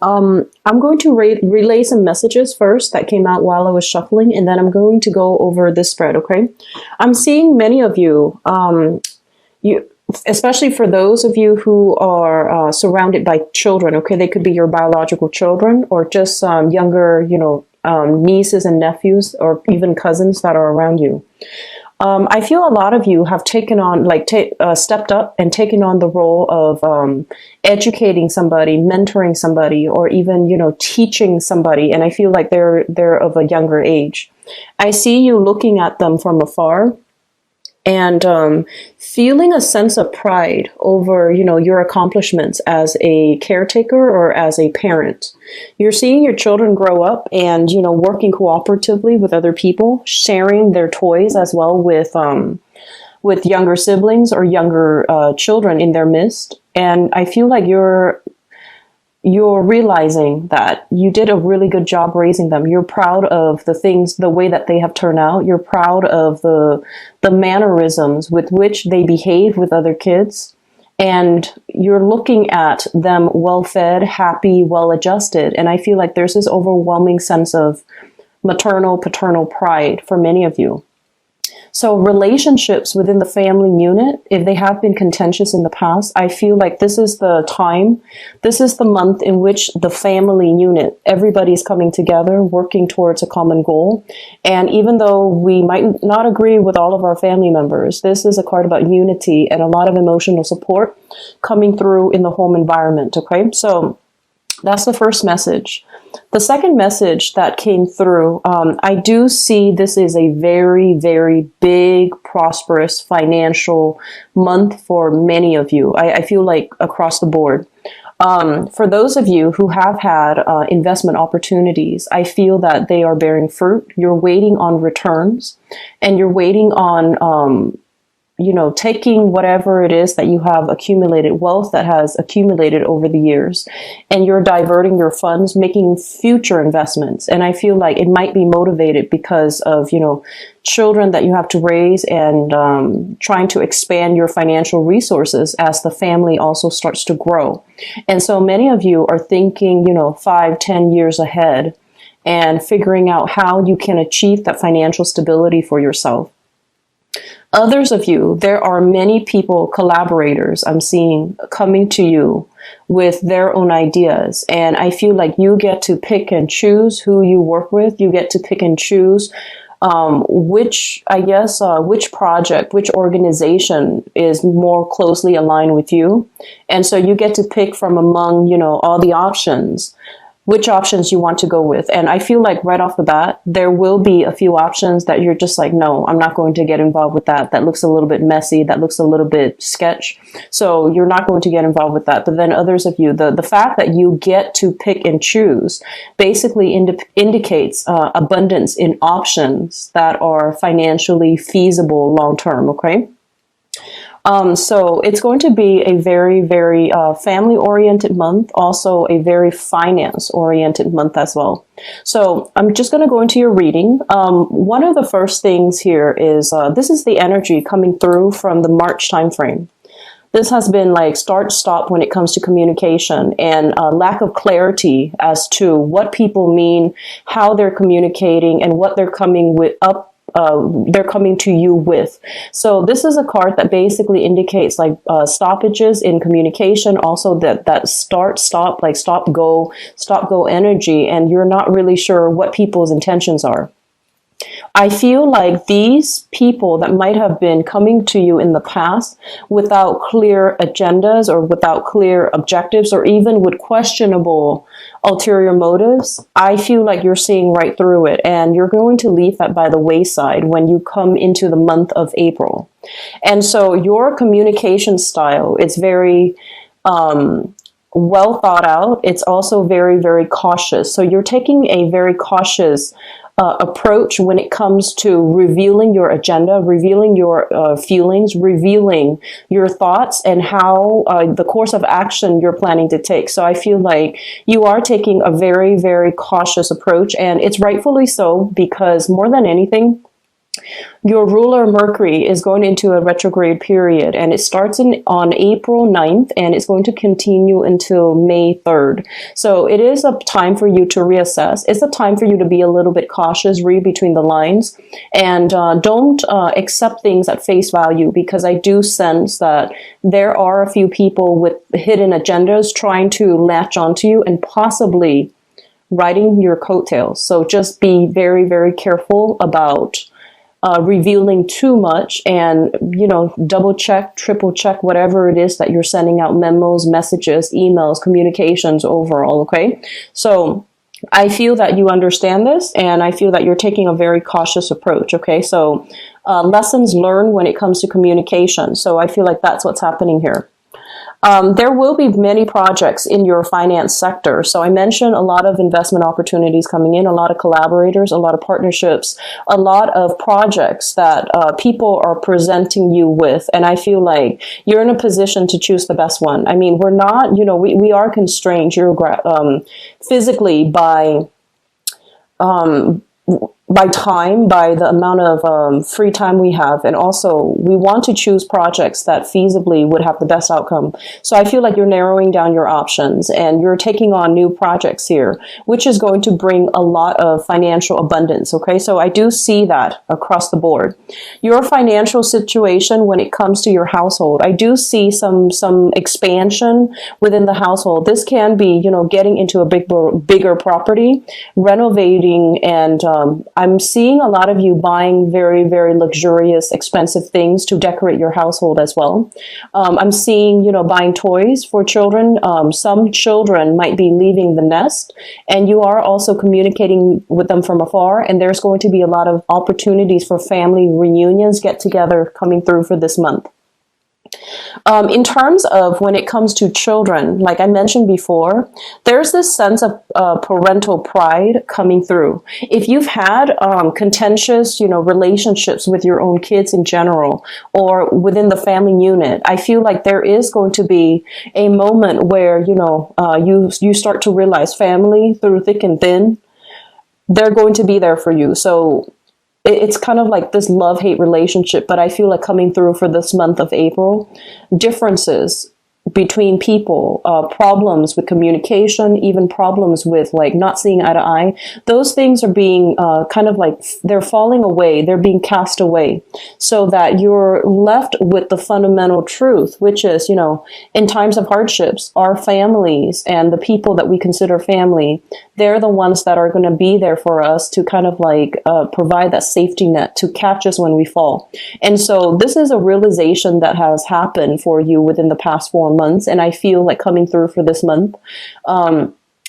I'm going to relay some messages first that came out while I was shuffling, and then I'm going to go over this spread, okay? I'm seeing many of you, you, especially for those of you who are surrounded by children, okay? They could be your biological children or just younger, nieces and nephews or even cousins that are around you. I feel a lot of you have taken on, stepped up and taken on the role of educating somebody, mentoring somebody, or even, teaching somebody. And I feel like they're of a younger age. I see you looking at them from afar and feeling a sense of pride over, your accomplishments as a caretaker or as a parent. You're seeing your children grow up and, working cooperatively with other people, sharing their toys as well with younger siblings or younger children in their midst. And I feel like you're realizing that you did a really good job raising them. You're proud of the things, the way that they have turned out. You're proud of the mannerisms with which they behave with other kids. And you're looking at them well-fed, happy, well-adjusted. And I feel like there's this overwhelming sense of maternal, paternal pride for many of you. So relationships within the family unit, if they have been contentious in the past, I feel like this is the time, this is the month in which the family unit, everybody's coming together, working towards a common goal. And even though we might not agree with all of our family members, this is a card about unity and a lot of emotional support coming through in the home environment, okay? So that's the first message. The second message that came through, I do see this is a very, very big, prosperous financial month for many of you. I feel like across the board. For those of you who have had investment opportunities, I feel that they are bearing fruit. You're waiting on returns and you're waiting on taking whatever it is that you have accumulated, wealth that has accumulated over the years, and you're diverting your funds, making future investments. And I feel like it might be motivated because of, children that you have to raise and trying to expand your financial resources as the family also starts to grow. And so many of you are thinking, 5-10 years ahead and figuring out how you can achieve that financial stability for yourself. Others of you, there are many people, collaborators I'm seeing coming to you with their own ideas. And I feel like you get to pick and choose who you work with. You get to pick and choose which project, which organization is more closely aligned with you. And so you get to pick from among, all the options, which options you want to go with. And I feel like right off the bat, there will be a few options that you're just like, no, I'm not going to get involved with that. That looks a little bit messy. That looks a little bit sketch. So you're not going to get involved with that. But then others of you, the fact that you get to pick and choose basically indicates abundance in options that are financially feasible long-term, okay? So it's going to be a very, very family-oriented month, also a very finance-oriented month as well. So I'm just going to go into your reading. One of the first things here is this is the energy coming through from the March timeframe. This has been like start-stop when it comes to communication and lack of clarity as to what people mean, how they're communicating, and what they're coming they're coming to you with. So this is a card that basically indicates like stoppages in communication, also that stop go energy, and you're not really sure what people's intentions are. I feel like these people that might have been coming to you in the past without clear agendas or without clear objectives or even with questionable ulterior motives, I feel like you're seeing right through it and you're going to leave that by the wayside when you come into the month of April. And so your communication style, it's very well thought out. It's also very, very cautious. So you're taking a very cautious approach when it comes to revealing your agenda, revealing your feelings, revealing your thoughts and how the course of action you're planning to take. So I feel like you are taking a very, very cautious approach, and it's rightfully so, because more than anything, Your ruler Mercury is going into a retrograde period, and it starts on April 9th, and it's going to continue until May 3rd. So it is a time for you to reassess. It's a time for you to be a little bit cautious, read between the lines, and don't accept things at face value, because I do sense that there are a few people with hidden agendas trying to latch onto you and possibly riding your coattails. So just be very, very careful about revealing too much, and double check, triple check whatever it is that you're sending out: memos, messages, emails, communications overall. Okay, so I feel that you understand this, and I feel that you're taking a very cautious approach. Okay, so lessons learned when it comes to communication. So I feel like that's what's happening here. There will be many projects in your finance sector. So I mentioned a lot of investment opportunities coming in, a lot of collaborators, a lot of partnerships, a lot of projects that people are presenting you with. And I feel like you're in a position to choose the best one. I mean, we're not, we are constrained physically by time, by the amount of free time we have. And also, we want to choose projects that feasibly would have the best outcome. So I feel like you're narrowing down your options, and you're taking on new projects here, which is going to bring a lot of financial abundance. Okay, so I do see that across the board. Your financial situation when it comes to your household, I do see some expansion within the household. This can be, getting into a bigger property, renovating, and I'm seeing a lot of you buying very, very luxurious, expensive things to decorate your household as well. I'm seeing, buying toys for children. Some children might be leaving the nest, and you are also communicating with them from afar. And there's going to be a lot of opportunities for family reunions, get together coming through for this month. In terms of when it comes to children, like I mentioned before, there's this sense of parental pride coming through. If you've had contentious, relationships with your own kids in general, or within the family unit, I feel like there is going to be a moment where, you start to realize family through thick and thin, they're going to be there for you. So it's kind of like this love-hate relationship, but I feel like coming through for this month of April, differences between people, problems with communication, even problems with like not seeing eye to eye, those things are being kind of like, they're falling away, they're being cast away, so that you're left with the fundamental truth, which is, in times of hardships, our families and the people that we consider family, they're the ones that are going to be there for us to kind of like provide that safety net to catch us when we fall. And so this is a realization that has happened for you within the past 4 months. And I feel like coming through for this month,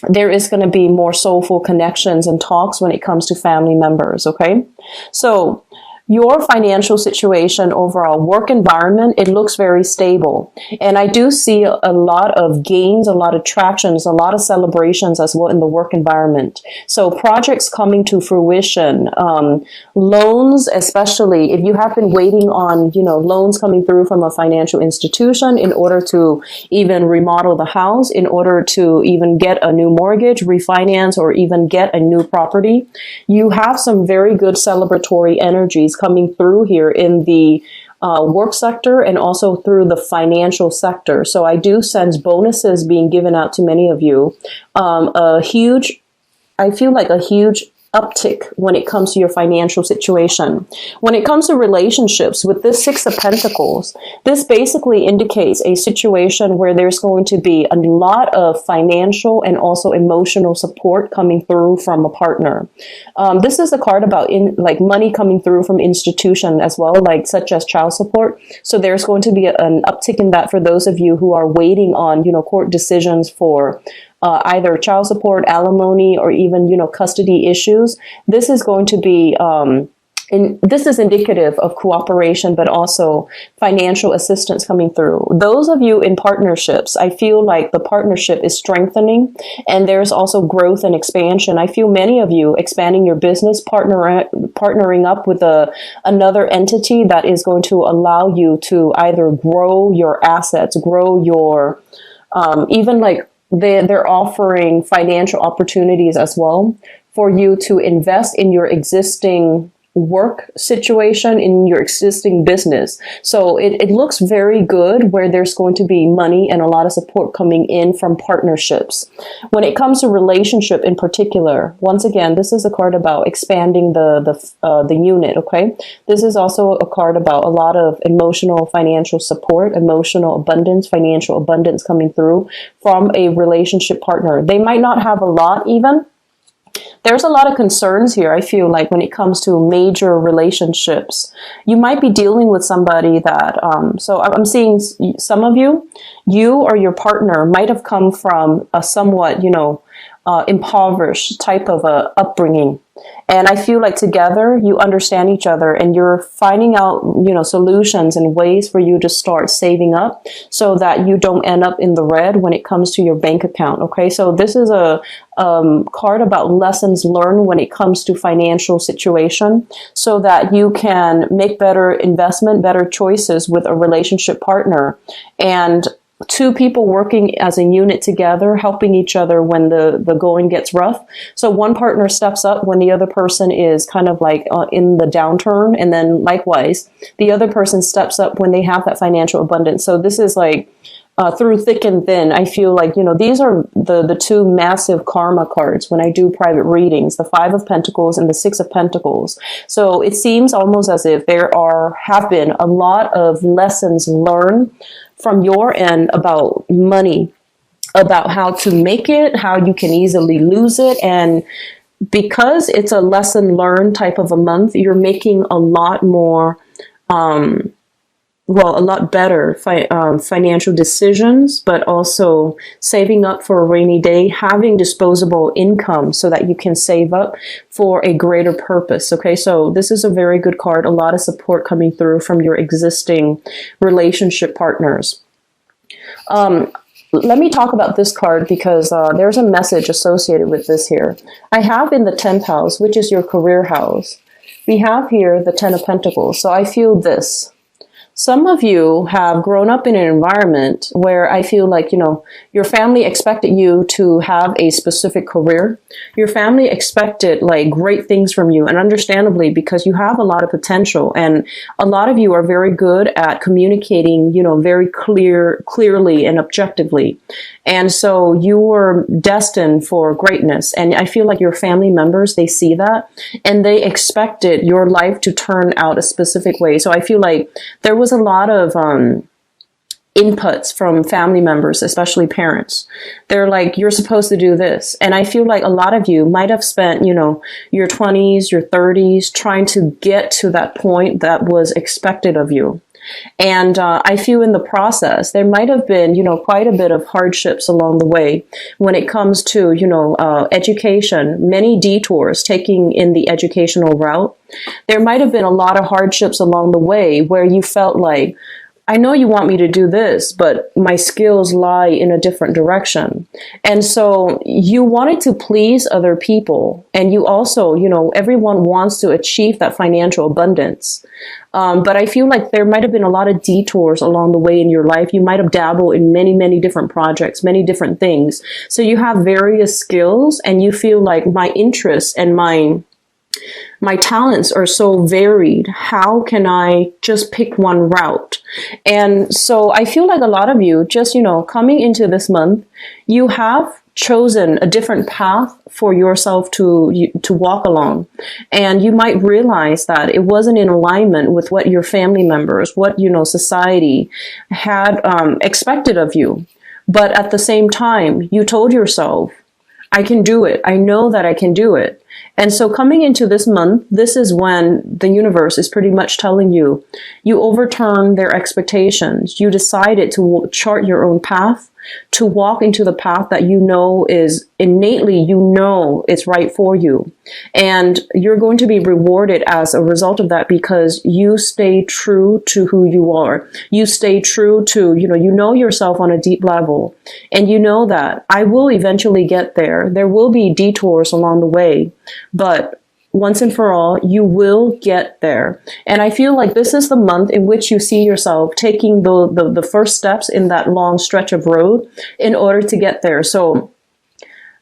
there is going to be more soulful connections and talks when it comes to family members. Okay. So your financial situation overall, work environment, it looks very stable. And I do see a lot of gains, a lot of tractions, a lot of celebrations as well in the work environment. So projects coming to fruition, loans, especially if you have been waiting on, loans coming through from a financial institution in order to even remodel the house, in order to even get a new mortgage, refinance, or even get a new property. You have some very good celebratory energies coming through here in the work sector and also through the financial sector. So I do sense bonuses being given out to many of you. I feel like a huge uptick when it comes to your financial situation. When it comes to relationships, with this Six of Pentacles, this basically indicates a situation where there's going to be a lot of financial and also emotional support coming through from a partner. This is a card about money coming through from institution as well, like such as child support. So there's going to be an uptick in that for those of you who are waiting on, court decisions for either child support, alimony, or even, custody issues. This is going to be, this is indicative of cooperation, but also financial assistance coming through. Those of you in partnerships, I feel like the partnership is strengthening, and there's also growth and expansion. I feel many of you expanding your business, partnering up with another entity that is going to allow you to either grow your assets, grow your, even like, they're offering financial opportunities as well for you to invest in your existing work situation in your existing business. So it looks very good where there's going to be money and a lot of support coming in from partnerships. When it comes to relationship in particular, once again, this is a card about expanding the unit, okay? This is also a card about a lot of emotional financial support, emotional abundance, financial abundance coming through from a relationship partner. They might not have a lot even. There's a lot of concerns here, I feel like, when it comes to major relationships. You might be dealing with somebody that, so I'm seeing some of you or your partner might have come from a somewhat, impoverished type of a upbringing. And I feel like together you understand each other and you're finding out, solutions and ways for you to start saving up so that you don't end up in the red when it comes to your bank account. Okay. So this is a card about lessons learned when it comes to financial situation so that you can make better investment, better choices with a relationship partner. And two people working as a unit together, helping each other when the going gets rough. So one partner steps up when the other person is kind of like in the downturn. And then likewise, the other person steps up when they have that financial abundance. So this is like through thick and thin. I feel like, these are the two massive karma cards when I do private readings, the 5 of Pentacles and the 6 of Pentacles. So it seems almost as if there have been a lot of lessons learned from your end about money, about how to make it, how you can easily lose it. And because it's a lesson learned type of a month, you're making a lot more, a lot better financial decisions, but also saving up for a rainy day, having disposable income so that you can save up for a greater purpose. Okay, so this is a very good card. A lot of support coming through from your existing relationship partners. Let me talk about this card because there's a message associated with this here. I have in the 10th house, which is your career house, we have here the 10 of Pentacles. So I feel this. Some of you have grown up in an environment where I feel like, your family expected you to have a specific career. Your family expected like great things from you, and understandably, because you have a lot of potential and a lot of you are very good at communicating, very clearly and objectively. And so you were destined for greatness. And I feel like your family members, they see that and they expected your life to turn out a specific way. So I feel like there was a lot of inputs from family members, especially parents. They're like, you're supposed to do this. And I feel like a lot of you might have spent, your 20s, your 30s trying to get to that point that was expected of you. And I feel in the process, there might have been, quite a bit of hardships along the way when it comes to, education, many detours taking in the educational route. There might have been a lot of hardships along the way where you felt like, I know you want me to do this, but my skills lie in a different direction. And so you wanted to please other people. And you also, everyone wants to achieve that financial abundance. But I feel like there might have been a lot of detours along the way in your life. You might have dabbled in many, many different projects, many different things. So you have various skills and you feel like my interests and my talents are so varied. How can I just pick one route? And so I feel like a lot of you just, coming into this month, you have chosen a different path for yourself to walk along. And you might realize that it wasn't in alignment with what your family members, what, society had expected of you. But at the same time, you told yourself, I can do it. I know that I can do it. And so coming into this month, this is when the universe is pretty much telling you, you overturn their expectations. You decided to chart your own path, to walk into the path that is innately, it's right for you. And you're going to be rewarded as a result of that because you stay true to who you are. You stay true to, you know yourself on a deep level. And you know that I will eventually get there. There will be detours along the way, but once and for all, you will get there. And I feel like this is the month in which you see yourself taking the first steps in that long stretch of road in order to get there. So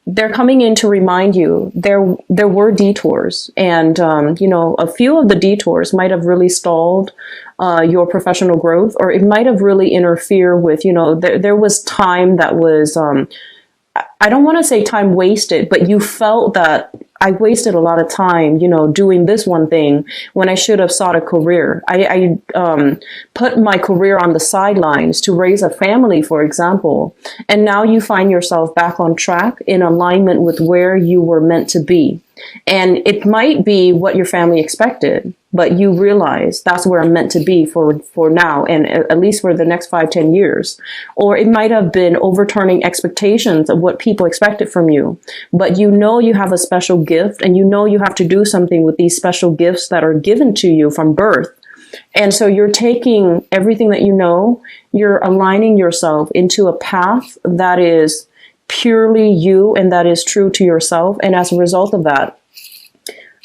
they're coming in to remind you there were detours, and a few of the detours might have really stalled your professional growth, or it might have really interfered with, there was time that was, I don't want to say time wasted, but you felt that I wasted a lot of time, doing this one thing when I should have sought a career. I put my career on the sidelines to raise a family, for example. And now you find yourself back on track in alignment with where you were meant to be. And it might be what your family expected, but you realize that's where I'm meant to be for now, and at least for the next 5-10 years. Or it might have been overturning expectations of what people expected from you, but you have a special gift, and you have to do something with these special gifts that are given to you from birth. And so you're taking everything that you're aligning yourself into a path that is purely you and that is true to yourself. And as a result of that,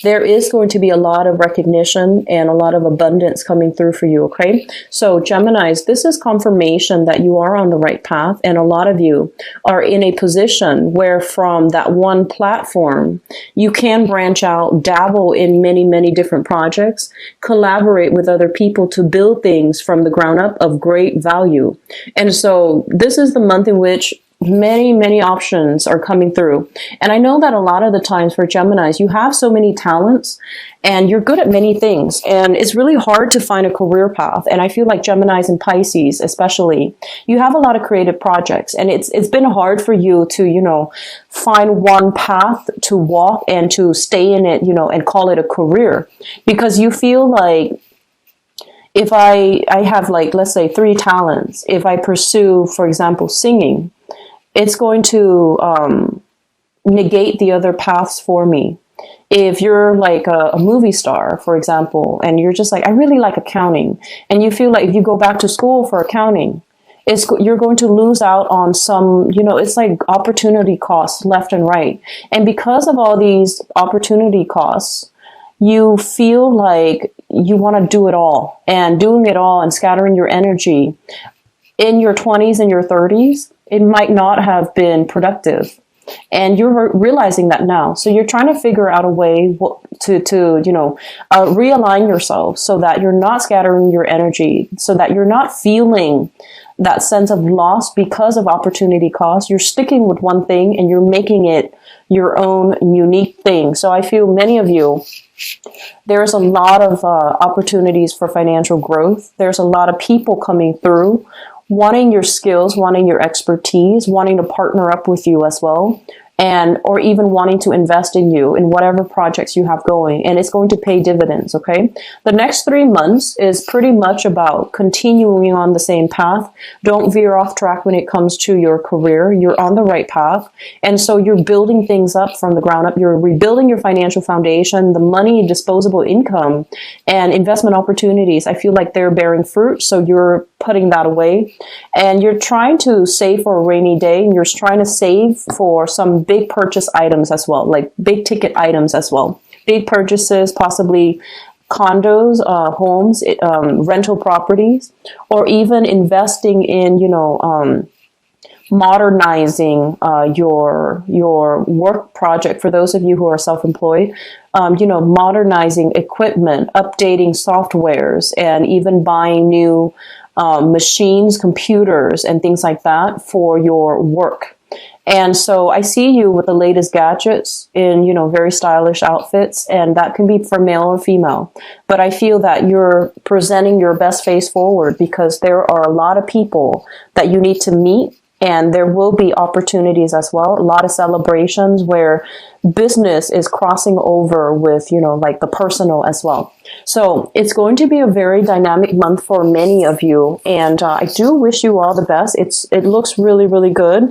there is going to be a lot of recognition and a lot of abundance coming through for you, okay? So Geminis, this is confirmation that you are on the right path, and a lot of you are in a position where from that one platform, you can branch out, dabble in many, many different projects, collaborate with other people to build things from the ground up of great value. And so this is the month in which many, many options are coming through. And I know that a lot of the times for Geminis, you have so many talents and you're good at many things. And it's really hard to find a career path. And I feel like Geminis and Pisces, especially, you have a lot of creative projects. And it's been hard for you to, find one path to walk and to stay in it, and call it a career. Because you feel like, if I have let's say 3 talents, if I pursue, for example, singing, it's going to negate the other paths for me. If you're like a movie star, for example, and you're just like, I really like accounting, and you feel like if you go back to school for accounting, you're going to lose out on some, it's like opportunity costs left and right. And because of all these opportunity costs, you feel like you want to do it all, and doing it all and scattering your energy in your 20s and your 30s, it might not have been productive. And you're realizing that now. So you're trying to figure out a way to realign yourself so that you're not scattering your energy, so that you're not feeling that sense of loss because of opportunity cost. You're sticking with one thing and you're making it your own unique thing. So I feel many of you, there's a lot of opportunities for financial growth. There's a lot of people coming through wanting your skills, wanting your expertise, wanting to partner up with you as well, or even wanting to invest in you in whatever projects you have going, and it's going to pay dividends, okay? The next 3 months is pretty much about continuing on the same path. Don't veer off track when it comes to your career. You're on the right path, and so you're building things up from the ground up. You're rebuilding your financial foundation, the money, disposable income, and investment opportunities. I feel like they're bearing fruit, so you're putting that away, and you're trying to save for a rainy day, and you're trying to save for some big purchase items as well, like big ticket items as well. Big purchases, possibly condos, homes, rental properties, or even investing in, modernizing your work project. For those of you who are self-employed, modernizing equipment, updating softwares, and even buying new machines, computers, and things like that for your work. And so I see you with the latest gadgets in, very stylish outfits, and that can be for male or female. But I feel that you're presenting your best face forward because there are a lot of people that you need to meet, and there will be opportunities as well. A lot of celebrations where business is crossing over with, the personal as well. So it's going to be a very dynamic month for many of you. And I do wish you all the best. It looks really, really good.